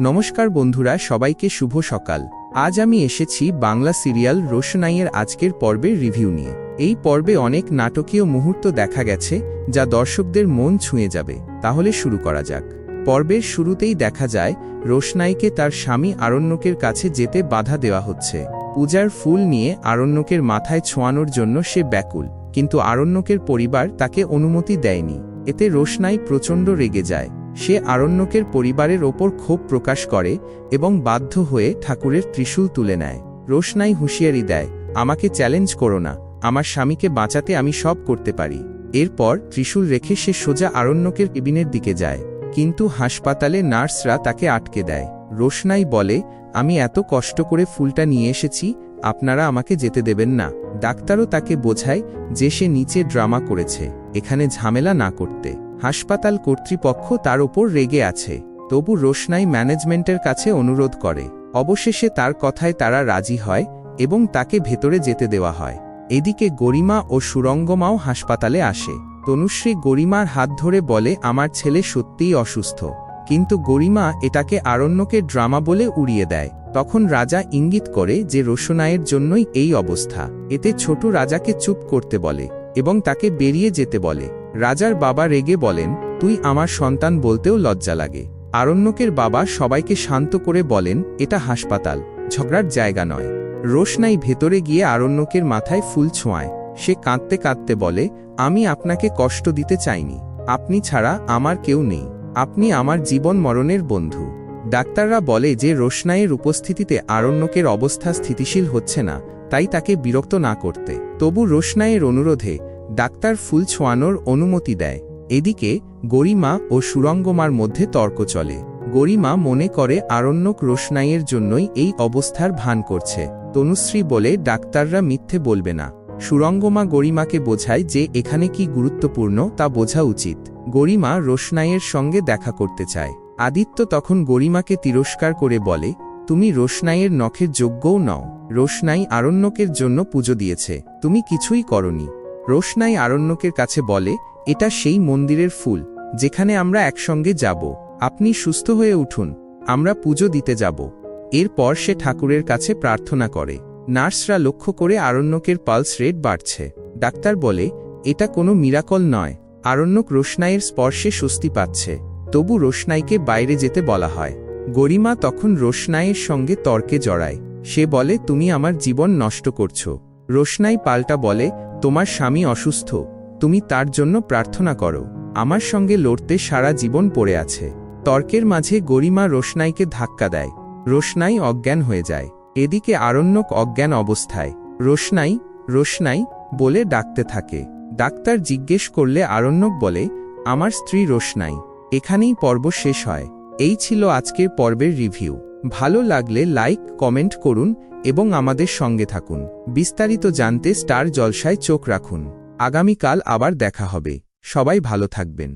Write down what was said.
নমস্কার বন্ধুরা, সবাইকে শুভ সকাল। আজ আমি এসেছি বাংলা সিরিয়াল রোশনাইয়ের আজকের পর্বের রিভিউ নিয়ে। এই পর্বে অনেক নাটকীয় মুহূর্ত দেখা গেছে যা দর্শকদের মন ছুঁয়ে যাবে। তাহলে শুরু করা যাক। পর্বের শুরুতেই দেখা যায় রোশনাইকে তার স্বামী আরণ্যকের কাছে যেতে বাধা দেওয়া হচ্ছে। পূজার ফুল নিয়ে আরণ্যকের মাথায় ছোঁয়ানোর জন্য সে ব্যাকুল, কিন্তু আরণ্যকের পরিবার তাকে অনুমতি দেয়নি। এতে রোশনাই প্রচণ্ড রেগে যায়। সে আরণ্যকের পরিবারের ওপর ক্ষোভ প্রকাশ করে এবং বাধ্য হয়ে ঠাকুরের ত্রিশূল তুলে নেয়। রোশনাই হুঁশিয়ারি দেয়, আমাকে চ্যালেঞ্জ করো না, আমার স্বামীকে বাঁচাতে আমি সব করতে পারি। এরপর ত্রিশূল রেখে সে সোজা আরণ্যকের কেবিনের দিকে যায়, কিন্তু হাসপাতালে নার্সরা তাকে আটকে দেয়। রোশনাই বলে, আমি এত কষ্ট করে ফুলটা নিয়ে এসেছি, আপনারা আমাকে যেতে দেবেন না। ডাক্তারও তাকে বোঝায় যে সে নিচে ড্রামা করেছে, এখানে ঝামেলা না করতে। হাসপাতাল কর্তৃপক্ষ তার ওপর রেগে আছে, তবু রোশনাই ম্যানেজমেন্টের কাছে অনুরোধ করে। অবশেষে তার কথায় তারা রাজি হয় এবং তাকে ভেতরে যেতে দেওয়া হয়। এদিকে গরিমা ও সুরঙ্গমাও হাসপাতালে আসে। তনুশ্রী গরিমার হাত ধরে বলে, আমার ছেলে সত্যিই অসুস্থ, কিন্তু গরিমা এটাকে আরণ্যকের ড্রামা বলে উড়িয়ে দেয়। তখন রাজা ইঙ্গিত করে যে রোশনাইয়ের জন্যই এই অবস্থা। এতে ছোট রাজাকে চুপ করতে বলে এবং তাকে বেরিয়ে যেতে বলে। রাজার বাবা রেগে বলেন, তুই আমার সন্তান বলতেও লজ্জা লাগে। আরণ্যকের বাবা সবাইকে শান্ত করে বলেন, এটা হাসপাতাল, ঝগড়ার জায়গা নয়। রোশনাই ভেতরে গিয়ে আরণ্যকের মাথায় ফুল ছোঁয়ায়। সে কাঁদতে কাঁদতে বলে, আমি আপনাকে কষ্ট দিতে চাইনি, আপনি ছাড়া আমার কেউ নেই, আপনি আমার জীবন মরণের বন্ধু। ডাক্তাররা বলে যে রোশনাইয়ের উপস্থিতিতে আরণ্যকের অবস্থা স্থিতিশীল হচ্ছে না, তাই তাকে বিরক্ত না করতে। তবু রোশনাইয়ের অনুরোধে ডাক্তার ফুল ছোঁয়ানোর অনুমতি দেয়। এদিকে গরিমা ও সুরঙ্গমার মধ্যে তর্ক চলে। গরিমা মনে করে আরণ্যক রোশনাইয়ের জন্যই এই অবস্থার ভান করছে। তনুশ্রী বলে, ডাক্তাররা মিথ্যে বলবে না। সুরঙ্গমা গরিমাকে বোঝায় যে এখানে কি গুরুত্বপূর্ণ তা বোঝা উচিত। গরিমা রোশনাইয়ের সঙ্গে দেখা করতে চায়। আদিত্য তখন গরিমাকে তিরস্কার করে বলে, তুমি রোশনাইয়ের নখের যোগ্যও নও। রোশনাই আরণ্যকের জন্য পুজো দিয়েছে, তুমি কিছুই করনি। রোশনাই আরণ্যকের কাছে বলে, এটা সেই মন্দিরের ফুল যেখানে আমরা একসঙ্গে যাব, আপনি সুস্থ হয়ে উঠুন, আমরা পুজো দিতে যাব। এরপর সে ঠাকুরের কাছে প্রার্থনা করে। নার্সরা লক্ষ্য করে আরণ্যকের পালস রেট বাড়ছে। ডাক্তার বলে, এটা কোনো মিরাকল নয়, আরণ্যক রোশনাইয়ের স্পর্শে স্বস্তি পাচ্ছে। তবু রোশনাইকে বাইরে যেতে বলা হয়। গরিমা তখন রোশনাইয়ের সঙ্গে তর্কে জড়ায়। সে বলে, তুমি আমার জীবন নষ্ট করছো। রোশনাই পাল্টা বলে, তোমার স্বামী অসুস্থ, তুমি তার জন্য প্রার্থনা করো, আমার সঙ্গে লড়তে সারা জীবন পড়ে আছে। তর্কের মাঝে গরিমা রোশনাইকে ধাক্কা দেয়। রোশনাই অজ্ঞান হয়ে যায়। এদিকে আরণ্যক অজ্ঞান অবস্থায় রোশনাই রোশনাই বলে ডাকতে থাকে। ডাক্তার জিজ্ঞেস করলে আরণ্যক বলে, আমার স্ত্রী রোশনাই। এখানেই পর্ব শেষ হয়। এই ছিল আজকের পর্বের রিভিউ। ভালো লাগলে লাইক, কমেন্ট করুন এবং আমাদের সঙ্গে থাকুন। বিস্তারিত জানতে স্টার জলসায় চোখ রাখুন। আগামীকাল আবার দেখা হবে। সবাই ভালো থাকবেন।